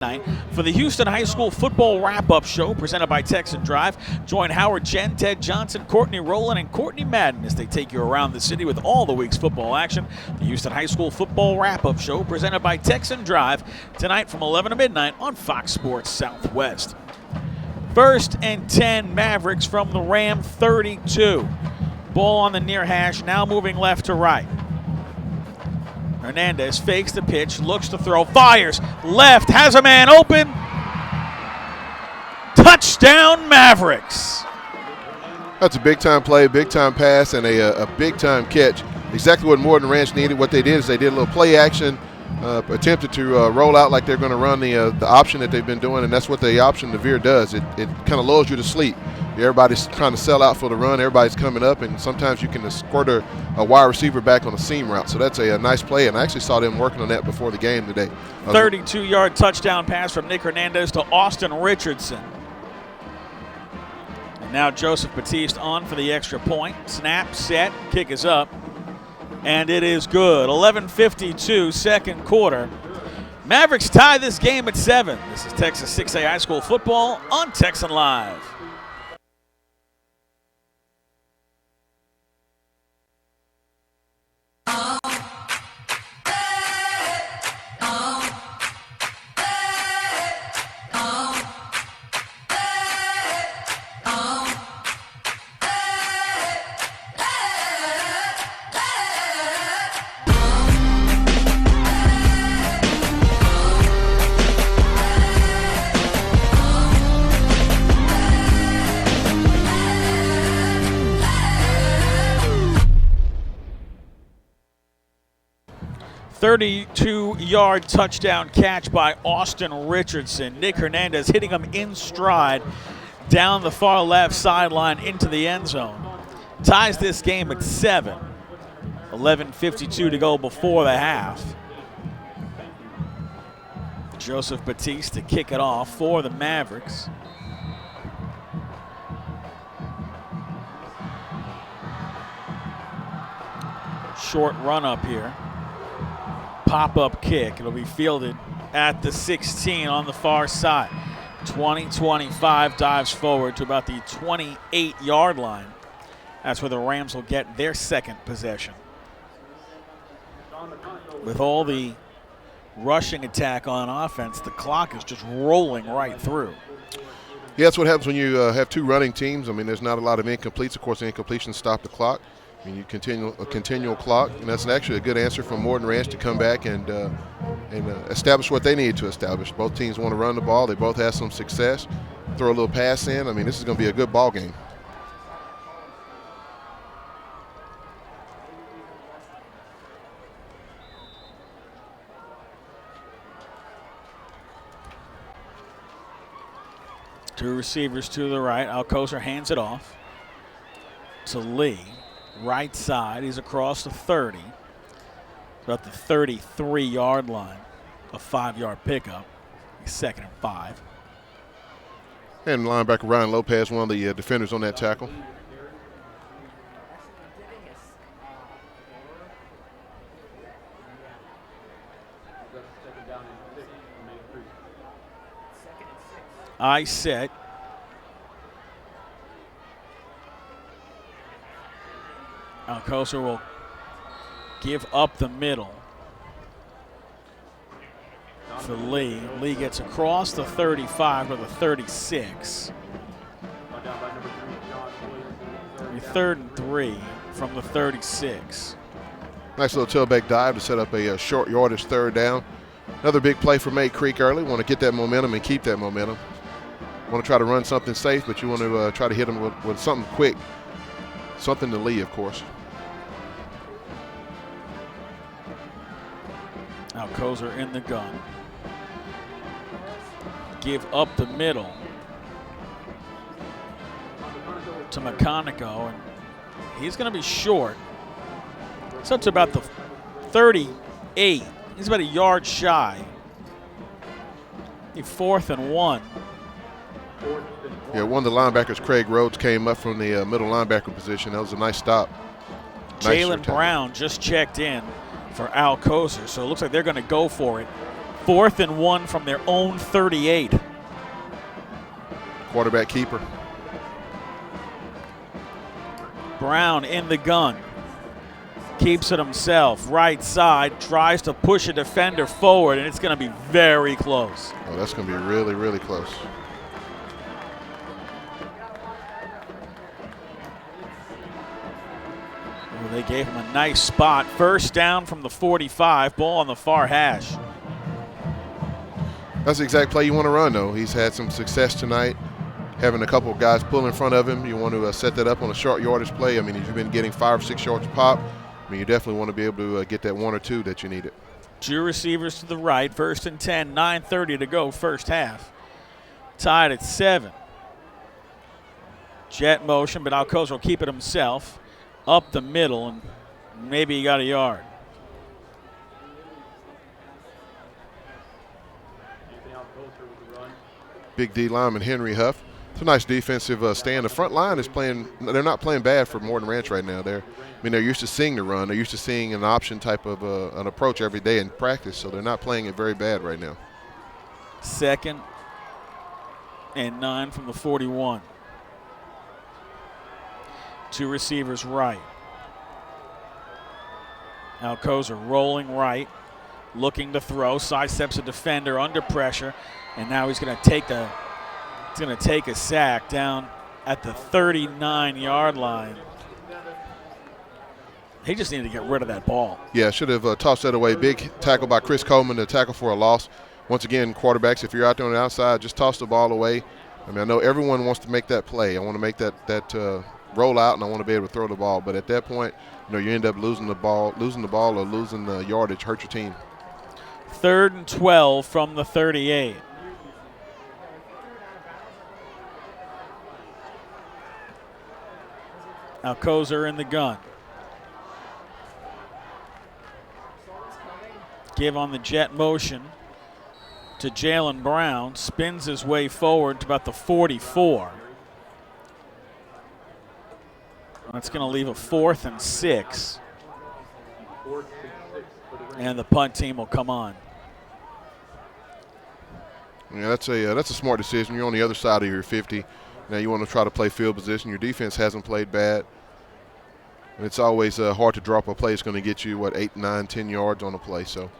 Night for the Houston High School football wrap-up show presented by Texan Drive. Join Howard Chen, Ted Johnson, Courtney Rowland, and Courtney Madden as they take you around the city with all the week's football action. The Houston High School football wrap-up show presented by Texan Drive tonight from 11 to midnight on Fox Sports Southwest. 1st and 10 Mavericks from the Ram 32. Ball on the near hash, now moving left to right. Hernandez fakes the pitch, looks to throw, fires, left, has a man open. Touchdown Mavericks. That's a big-time play, big-time pass, and a big-time catch. Exactly what Morton Ranch needed. What they did is they did a little play action, attempted to roll out like they're going to run the option that they've been doing, and that's what the option, the veer, does. It kind of lulls you to sleep. Everybody's trying to sell out for the run. Everybody's coming up, and sometimes you can squirt a wide receiver back on a seam route. So that's a nice play, and I actually saw them working on that before the game today. 32-yard touchdown pass from Nick Hernandez to Austin Richardson. And now Joseph Batiste on for the extra point. Snap, set, kick is up, and it is good. 11:52, second quarter. Mavericks tie this game at 7. This is Texas 6A High School football on Texan Live. Thirty-two-yard touchdown catch by Austin Richardson. Nick Hernandez hitting him in stride down the far left sideline into the end zone. Ties this game at 7. 11:52 to go before the half. Joseph Batiste to kick it off for the Mavericks. Short run up here. Pop-up kick. It'll be fielded at the 16 on the far side. 20-25 dives forward to about the 28-yard line. That's where the Rams will get their second possession. With all the rushing attack on offense, the clock is just rolling right through. Yeah, that's what happens when you have two running teams. I mean, there's not a lot of incompletes. Of course, the incompletions stop the clock. I mean, you continue a continual clock, and that's actually a good answer from Morton Ranch to come back and establish what they need to establish. Both teams want to run the ball. They both have some success. Throw a little pass in. I mean, this is going to be a good ball game. Two receivers to the right. Alcocer hands it off to Lee. Right side, he's across the 30. About the 33-yard line. A 5-yard pickup. He's 2nd and 5. And linebacker Ryan Lopez, one of the defenders on that tackle. I set. Alcocer will give up the middle for Lee. Lee gets across the 35 to the 36. 3rd and 3 from the 36. Nice little tailback dive to set up a short yardage third down. Another big play for Mayde Creek early. Want to get that momentum and keep that momentum. Want to try to run something safe, but you want to try to hit them with something quick. Something to Lee, of course. Alcocer in the gun. Give up the middle to McConico, and he's going to be short. It's up to about the 38. He's about a yard shy. 4th and 1. Yeah, one of the linebackers, Craig Rhodes, came up from the middle linebacker position. That was a nice stop. Jalen Brown just checked in for Alcocer, so it looks like they're going to go for it 4th and 1 from their own 38. Quarterback keeper. Brown in the gun. Keeps it himself. Right side. Tries to push a defender forward, and it's going to be very close. Oh, that's going to be really, really close. Oh, they gave him a nice spot. First down from the 45. Ball on the far hash. That's the exact play you want to run, though. He's had some success tonight, having a couple of guys pull in front of him. You want to set that up on a short yardage play. I mean, if you've been getting 5 or 6 yards a pop, I mean, you definitely want to be able to get that 1 or 2 that you needed. 2 receivers to the right. 1st and 10. 9:30 to go first half. Tied at 7. Jet motion, but Alcocer will keep it himself. Up the middle, and maybe he got a yard. Big D lineman Henry Huff. It's a nice defensive stand. The front line is playing. They're not playing bad for Morton Ranch right now. They're used to seeing the run. They're used to seeing an option type of an approach every day in practice. So they're not playing it very bad right now. 2nd and 9 from the 41. 2 receivers right. Alcocer rolling right, looking to throw. Sidesteps a defender under pressure, and now he's going to take a sack down at the 39-yard line. He just needed to get rid of that ball. Yeah, should have tossed that away. Big tackle by Chris Coleman to tackle for a loss. Once again, quarterbacks, if you're out there on the outside, just toss the ball away. I mean, I know everyone wants to make that play. I want to make that roll out, and I want to be able to throw the ball. But at that point, you end up losing the ball or losing the yardage, hurt your team. 3rd and 12 from the 38. Alcocer in the gun. Give on the jet motion to Jalen Brown. Spins his way forward to about the 44. That's going to leave a 4th and 6. And the punt team will come on. Yeah, that's a smart decision. You're on the other side of your 50. Now you want to try to play field position. Your defense hasn't played bad. And it's always hard to drop a play. It's going to get you, 8, 9, 10 yards on a play. So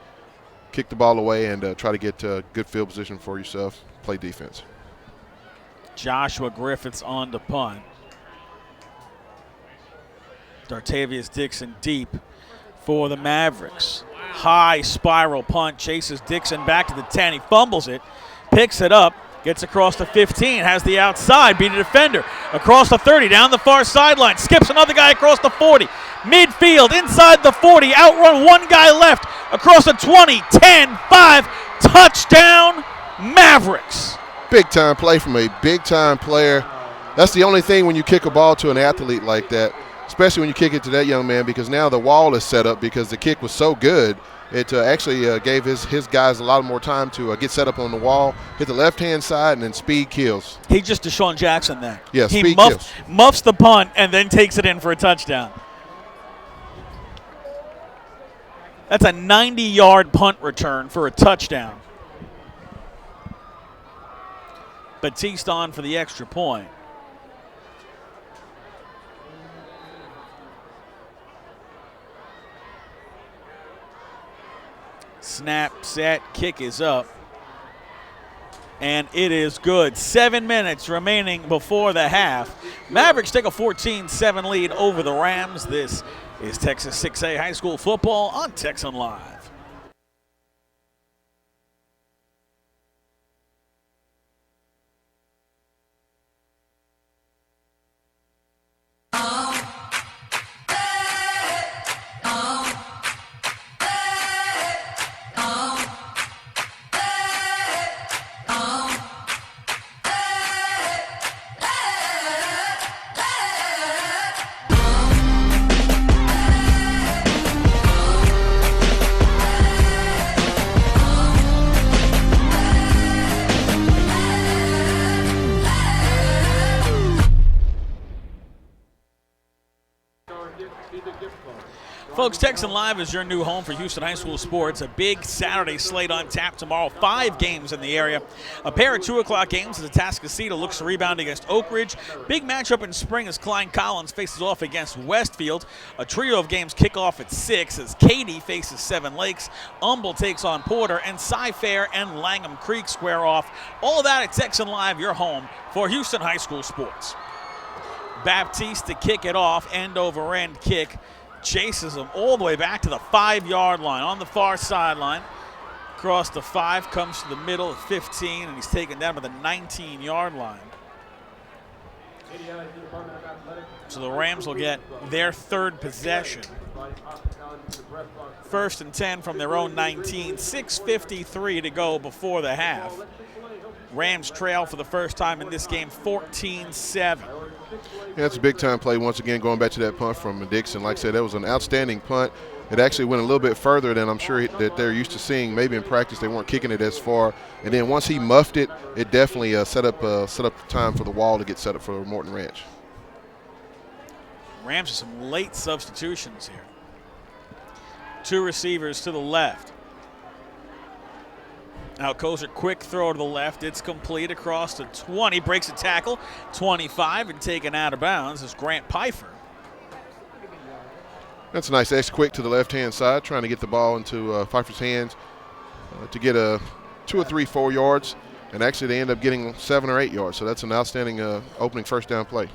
kick the ball away and try to get good field position for yourself. Play defense. Joshua Griffiths on to punt. Dartavius Dixon deep for the Mavericks. High spiral punt, chases Dixon back to the 10. He fumbles it, picks it up, gets across the 15, has the outside, beat a defender. Across the 30, down the far sideline, skips another guy across the 40. Midfield, inside the 40, outrun one guy left. Across the 20, 10, 5, touchdown Mavericks. Big time play from a big time player. That's the only thing when you kick a ball to an athlete like that, especially when you kick it to that young man, because now the wall is set up because the kick was so good. It actually gave his guys a lot more time to get set up on the wall, hit the left-hand side, and then speed kills. He just Deshaun Jackson that. Yeah, he speed kills. Muffs the punt and then takes it in for a touchdown. That's a 90-yard punt return for a touchdown. Batiste on for the extra point. Snap, set, kick is up. And it is good. 7 minutes remaining before the half. Mavericks take a 14-7 lead over the Rams. This is Texas 6A High School football on Texan Live. Folks, Texan Live is your new home for Houston High School sports. A big Saturday slate on tap tomorrow. 5 games in the area. A pair of 2 o'clock games as Atascocita looks to rebound against Oak Ridge. Big matchup in spring as Klein Collins faces off against Westfield. A trio of games kick off at 6 as Katy faces Seven Lakes. Humble takes on Porter, and Cy-Fair and Langham Creek square off. All of that at Texan Live, your home for Houston High School sports. Baptiste to kick it off, end over end kick. Chases him all the way back to the 5-yard line on the far sideline. Across the 5, comes to the middle at 15, and he's taken down by the 19-yard line. So the Rams will get their 3rd possession. 1st and 10 from their own 19. 6:53 to go before the half. Rams trail for the first time in this game, 14-7. Yeah, that's a big-time play once again, going back to that punt from Dixon. Like I said, that was an outstanding punt. It actually went a little bit further than I'm sure that they're used to seeing. Maybe in practice they weren't kicking it as far. And then once he muffed it, it definitely set up the time for the wall to get set up for Morton Ranch. Rams with some late substitutions here. 2 receivers to the left. Now Kozer, quick throw to the left. It's complete across the 20. Breaks a tackle. 25 and taken out of bounds is Grant Pfeiffer. That's a nice X quick to the left-hand side, trying to get the ball into Pfeiffer's hands to get 2 or 3, 4 yards. And actually they end up getting 7 or 8 yards. So that's an outstanding opening first down play.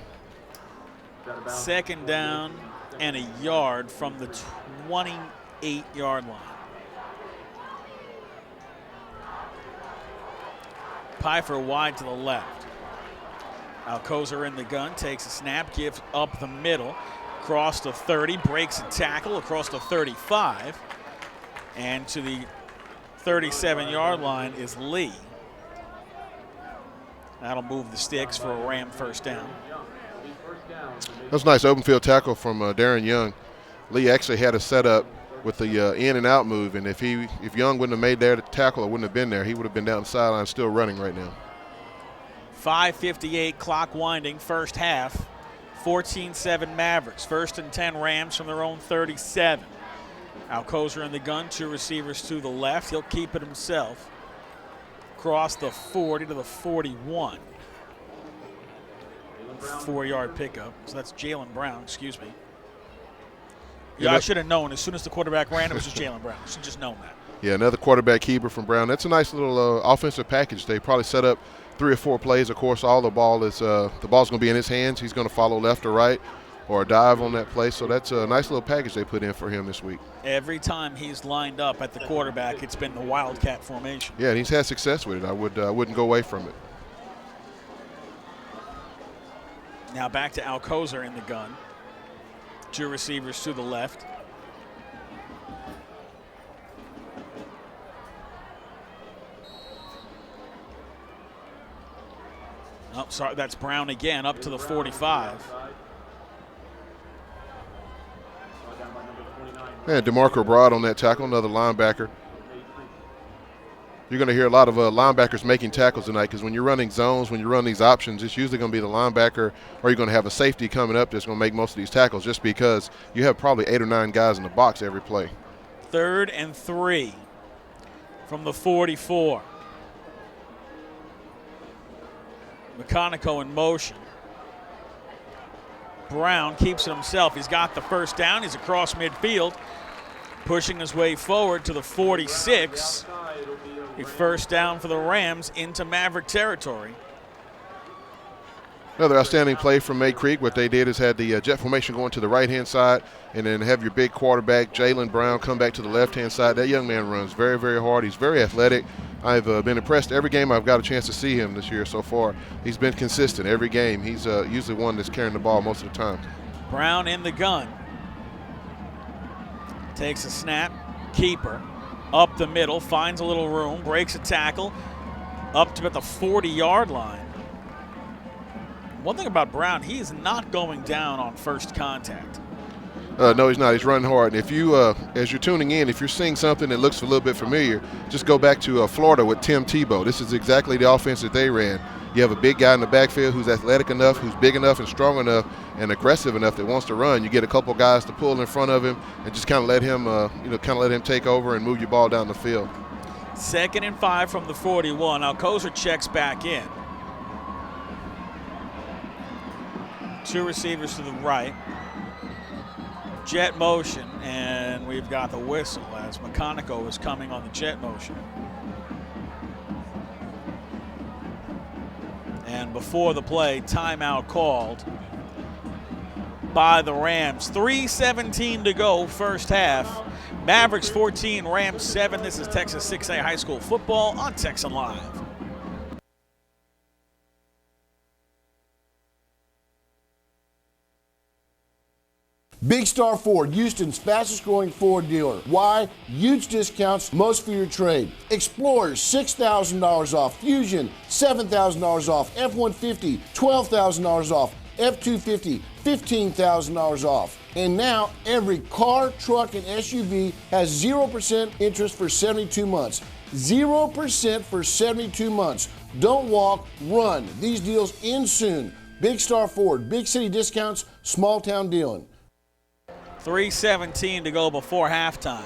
2nd down and a yard from the 28-yard line. Pfeiffer wide to the left. Alcozer in the gun, takes a snap, gives up the middle, across the 30, breaks a tackle across the 35, and to the 37-yard line is Lee. That'll move the sticks for a Ram first down. That's a nice open field tackle from Darren Young. Lee actually had a setup with the in and out move, and if Young wouldn't have made there to tackle, or wouldn't have been there, he would have been down the sideline still running right now. 5:58 clock winding, first half. 14-7 Mavericks. 1st and 10 Rams from their own 37. Alcozer in the gun, 2 receivers to the left. He'll keep it himself. Across the 40 to the 41. 4-yard pickup. So that's Jalen Brown, excuse me. Yeah, I should have known. As soon as the quarterback ran, it was just Jalen Brown. I should have just known that. Yeah, another quarterback keeper from Brown. That's a nice little offensive package. They probably set up 3 or 4 plays. Of course, all the ball's going to be in his hands. He's going to follow left or right or dive on that play. So that's a nice little package they put in for him this week. Every time he's lined up at the quarterback, it's been the Wildcat formation. Yeah, and he's had success with it. I wouldn't go away from it. Now back to Alcozer in the gun. 2 receivers to the left. Oh, sorry, that's Brown again, up to the 45. And DeMarco Broad on that tackle, another linebacker. You're going to hear a lot of linebackers making tackles tonight, because when you're running zones, when you run these options, it's usually going to be the linebacker, or you're going to have a safety coming up that's going to make most of these tackles, just because you have probably 8 or 9 guys in the box every play. 3rd and 3 from the 44. McConico in motion. Brown keeps it himself. He's got the first down. He's across midfield, pushing his way forward to the 46. A first down for the Rams into Maverick territory. Another outstanding play from Mayde Creek. What they did is had the jet formation going to the right-hand side, and then have your big quarterback, Jalen Brown, come back to the left-hand side. That young man runs very, very hard. He's very athletic. I've been impressed every game I've got a chance to see him this year so far. He's been consistent every game. He's usually one that's carrying the ball most of the time. Brown in the gun. Takes a snap. Keeper. Up the middle. Finds a little room. Breaks a tackle. Up to about the 40-yard line. One thing about Brown, he is not going down on first contact. No, he's not. He's running hard. And if you, as you're tuning in, if you're seeing something that looks a little bit familiar, just go back to Florida with Tim Tebow. This is exactly the offense that they ran. you have a big guy in the backfield who's athletic enough, who's big enough and strong enough and aggressive enough that wants to run. You get a couple guys to pull in front of him and just kind of let him, let him take over and move your ball down the field. 2nd and 5 from the 41. Alcozer checks back in. 2 receivers to the right. Jet motion, and we've got the whistle as Meconico is coming on the jet motion. And before the play, timeout called by the Rams. 3:17 to go, first half. Mavericks 14, Rams 7. This is Texas 6A High School football on Texan Live. Big Star Ford, Houston's fastest growing Ford dealer. Why? Huge discounts, most for your trade. Explorers, $6,000 off. Fusion, $7,000 off. F-150, $12,000 off. F-250, $15,000 off. And now every car, truck, and SUV has 0% interest for 72 months. 0% for 72 months. Don't walk, run. These deals end soon. Big Star Ford, big city discounts, small town dealing. 3:17 to go before halftime.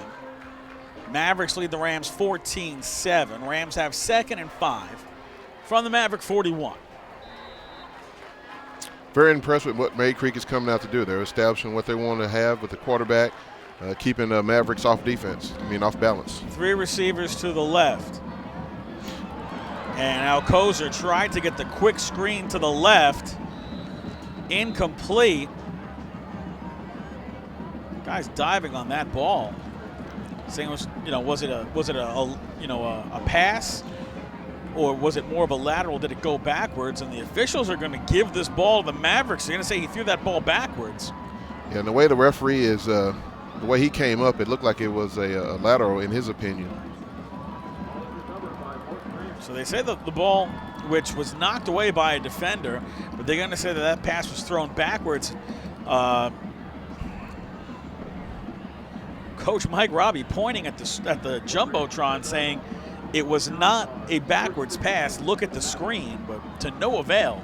Mavericks lead the Rams 14-7. Rams have 2nd and 5 from the Maverick 41. Very impressed with what Mayde Creek is coming out to do. They're establishing what they want to have with the quarterback, keeping Mavericks off balance. 3 receivers to the left. And Alcozer tried to get the quick screen to the left. Incomplete. Guy's diving on that ball. Saying, was it a pass, or was it more of a lateral? Did it go backwards? And the officials are going to give this ball to the Mavericks. They're going to say he threw that ball backwards. Yeah, and the way the referee is, the way he came up, it looked like it was a lateral in his opinion. So they say that the ball, which was knocked away by a defender, but they're going to say that pass was thrown backwards. Coach Mike Robbie pointing at the Jumbotron saying it was not a backwards pass. Look at the screen, but to no avail.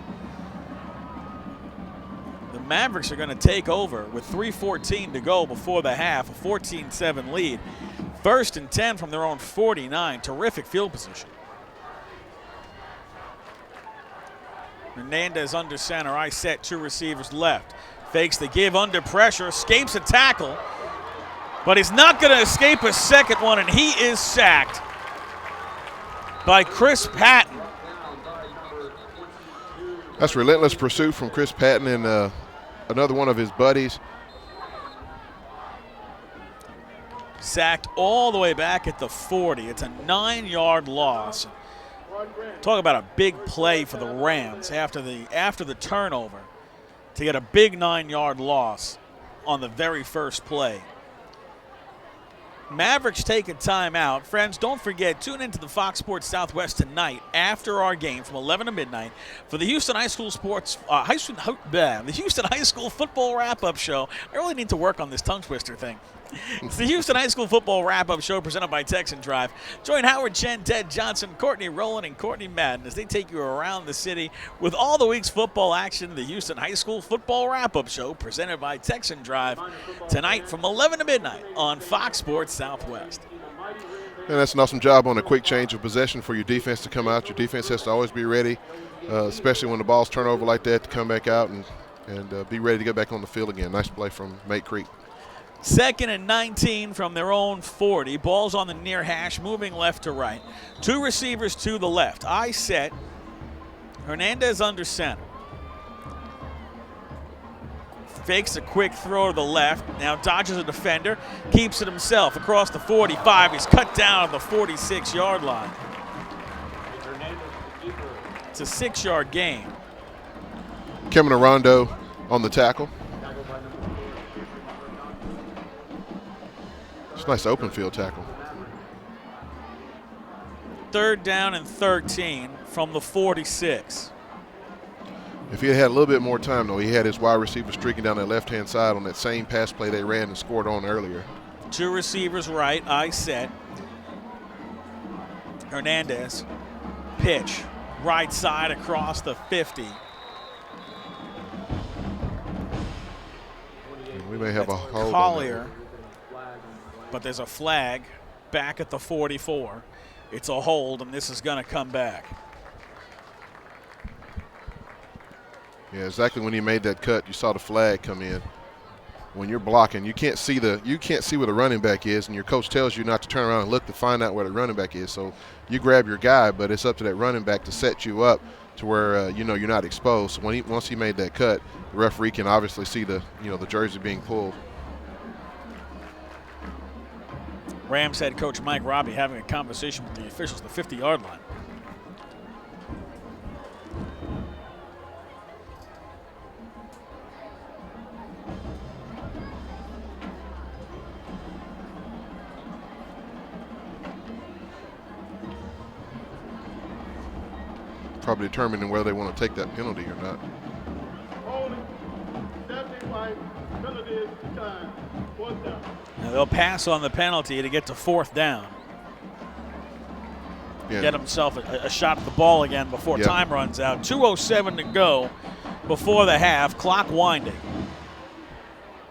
The Mavericks are going to take over with 3:14 to go before the half, a 14-7 lead. 1st and 10 from their own 49. Terrific field position. Hernandez under center. I set 2 receivers left. Fakes the give under pressure. Escapes a tackle. But he's not going to escape a second one, and he is sacked by Chris Patton. That's relentless pursuit from Chris Patton and another one of his buddies. Sacked all the way back at the 40. It's a 9-yard loss. Talk about a big play for the Rams after the turnover to get a big 9-yard loss on the very first play. Mavericks take a timeout. Friends, don't forget, tune into the Fox Sports Southwest tonight after our game from 11 to midnight for the Houston High School the Houston High School football wrap-up show. I really need to work on this tongue twister thing. It's the Houston High School football wrap-up show presented by Texan Drive. Join Howard Chen, Ted Johnson, Courtney Rowland, and Courtney Madden as they take you around the city with all the week's football action. The Houston High School football wrap-up show presented by Texan Drive tonight from 11 to midnight on Fox Sports Southwest. And that's an awesome job on a quick change of possession for your defense to come out. Your defense has to always be ready, especially when the balls turn over like that, to come back out and be ready to get back on the field again. Nice play from Mayde Creek. 2nd and 19 from their own 40. Ball's on the near hash, moving left to right. 2 receivers to the left. I set. Hernandez under center. Fakes a quick throw to the left. Now dodges a defender. Keeps it himself across the 45. He's cut down on the 46-yard line. It's a 6-yard gain. Kevin Arando on the tackle. It's a nice open field tackle. 3rd down and 13 from the 46. If he had a little bit more time, though, he had his wide receiver streaking down that left-hand side on that same pass play they ran and scored on earlier. 2 receivers right, I set. Hernandez, pitch, right side across the 50. We may have a hold Collier, but there's a flag back at the 44. It's a hold, and this is going to come back. Yeah, exactly. When he made that cut, you saw the flag come in. When you're blocking, you can't see where the running back is, and your coach tells you not to turn around and look to find out where the running back is. So you grab your guy, but it's up to that running back to set you up to where you're not exposed. So once he made that cut, the referee can obviously see the jersey being pulled. Rams head coach Mike Robbie having a conversation with the officials at the 50-yard line. Probably determining whether they want to take that penalty or not. Now they'll pass on the penalty to get to 4th down. Yeah. Get himself a shot at the ball again before time runs out. 2:07 to go before the half, clock winding.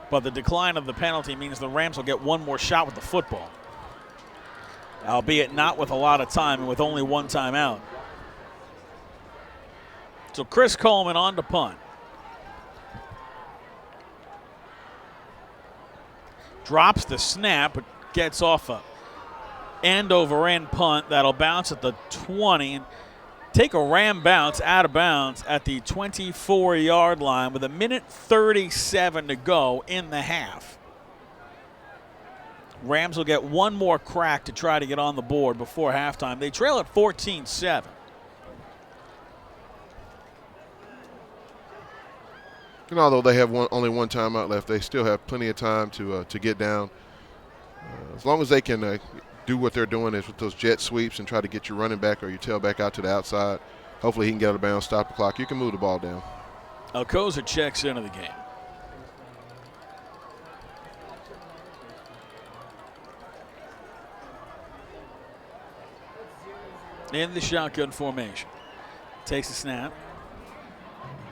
But the decline of the penalty means the Rams will get one more shot with the football, albeit not with a lot of time and with only one timeout. So Chris Coleman on to punt. Drops the snap, but gets off a end-over-end punt that'll bounce at the 20 and take a Ram bounce out of bounds at the 24-yard line with 1:37 to go in the half. Rams will get one more crack to try to get on the board before halftime. They trail at 14-7. And although they have only one timeout left, they still have plenty of time to get down. As long as they can do what they're doing is with those jet sweeps and try to get your running back or your tailback out to the outside. Hopefully he can get out of bounds, stop the clock. You can move the ball down. Alcoza checks into the game. In the shotgun formation. Takes a snap.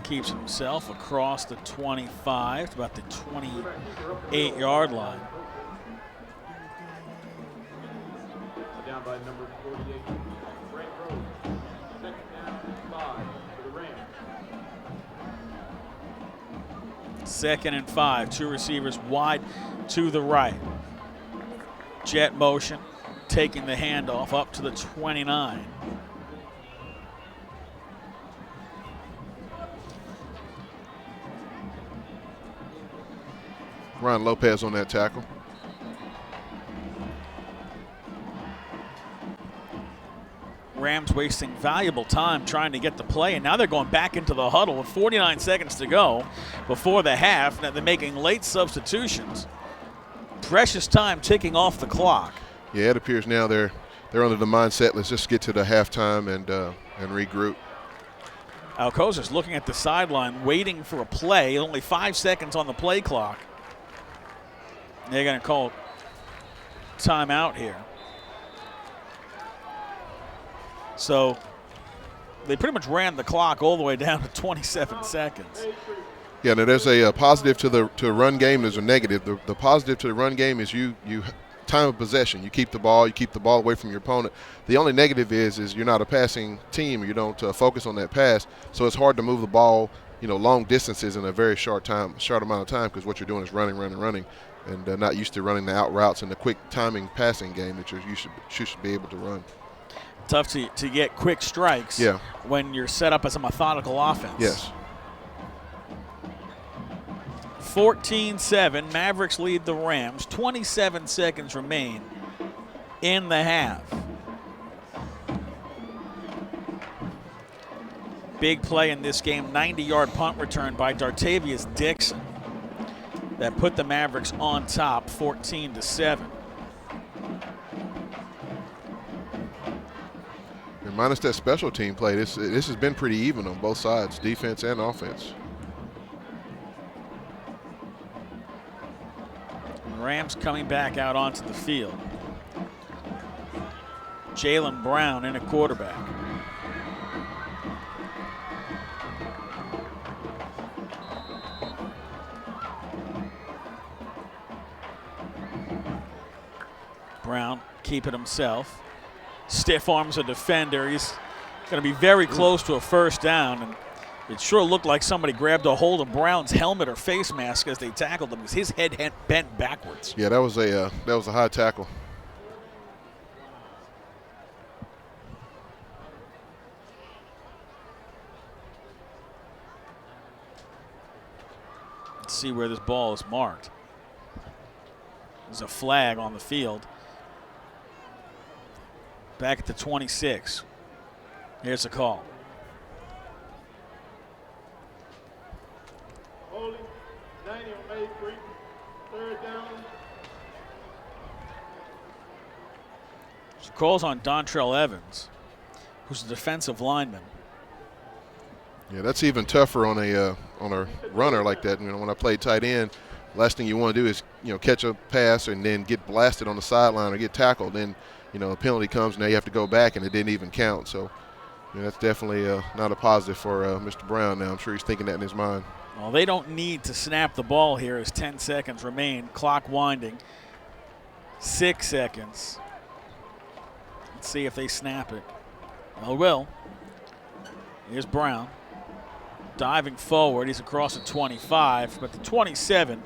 Keeps himself across the 25 to about the 28-yard line. Down by number 48, Frank Rose. Second down and 5 for the Rams. 2nd and 5. Two receivers wide to the right. Jet motion, taking the handoff up to the 29. Ryan Lopez on that tackle. Rams wasting valuable time trying to get the play, and now they're going back into the huddle with 49 seconds to go before the half. Now they're making late substitutions. Precious time ticking off the clock. Yeah, it appears now they're under the mindset, let's just get to the halftime and regroup. Alcoza's looking at the sideline, waiting for a play. Only 5 seconds on the play clock. They're going to call timeout here. So they pretty much ran the clock all the way down to 27 seconds. Yeah, now there's a positive to the run game. There's a negative. The positive to the run game is you time of possession. You keep the ball away from your opponent. The only negative is you're not a passing team. You don't focus on that pass, so it's hard to move the ball, long distances in a very short amount of time because what you're doing is running, and not used to running the out routes and the quick timing passing game that you should be able to run. Tough to get quick strikes when you're set up as a methodical offense. Yes. 14-7, Mavericks lead the Rams. 27 seconds remain in the half. Big play in this game, 90-yard punt return by Dartavius Dixon that put the Mavericks on top, 14-7. And minus that special team play, this has been pretty even on both sides, defense and offense. Rams coming back out onto the field. Jaylen Brown in a quarterback. Brown keep it himself. Stiff arms a defender. He's going to be very close to a first down. And it sure looked like somebody grabbed a hold of Brown's helmet or face mask as they tackled him because his head bent backwards. Yeah, that was a high tackle. Let's see where this ball is marked. There's a flag on the field. Back at the 26. Here's a call. Holding 90 on Mayde 3. Third down. She calls on Dontrell Evans, who's a defensive lineman. Yeah, that's even tougher on a runner like that. You know, when I played tight end, last thing you want to do is, you know, catch a pass and then get blasted on the sideline or get tackled. Then, you know, a penalty comes, now you have to go back and it didn't even count. So, you know, that's definitely not a positive for Mr. Brown now. I'm sure he's thinking that in his mind. Well, they don't need to snap the ball here as 10 seconds remain. Clock winding. 6 seconds. Let's see if they snap it. Well, it will. Here's Brown. Diving forward. He's across the 25, but the 27.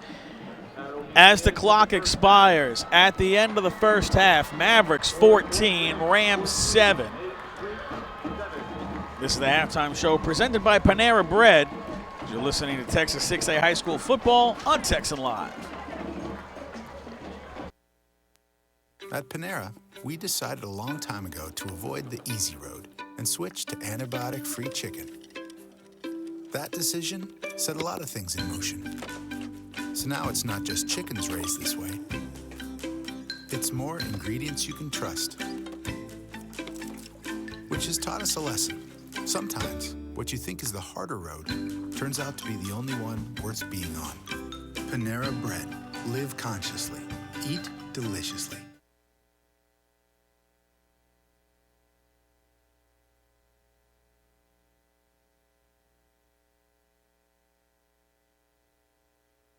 As the clock expires at the end of the first half, Mavericks 14, Rams 7. This is the halftime show presented by Panera Bread. You're listening to Texas 6A High School football on Texan Live. At Panera, we decided a long time ago to avoid the easy road and switch to antibiotic-free chicken. That decision set a lot of things in motion. So now it's not just chickens raised this way. It's more ingredients you can trust. Which has taught us a lesson. Sometimes what you think is the harder road turns out to be the only one worth being on. Panera Bread. Live consciously. Eat deliciously.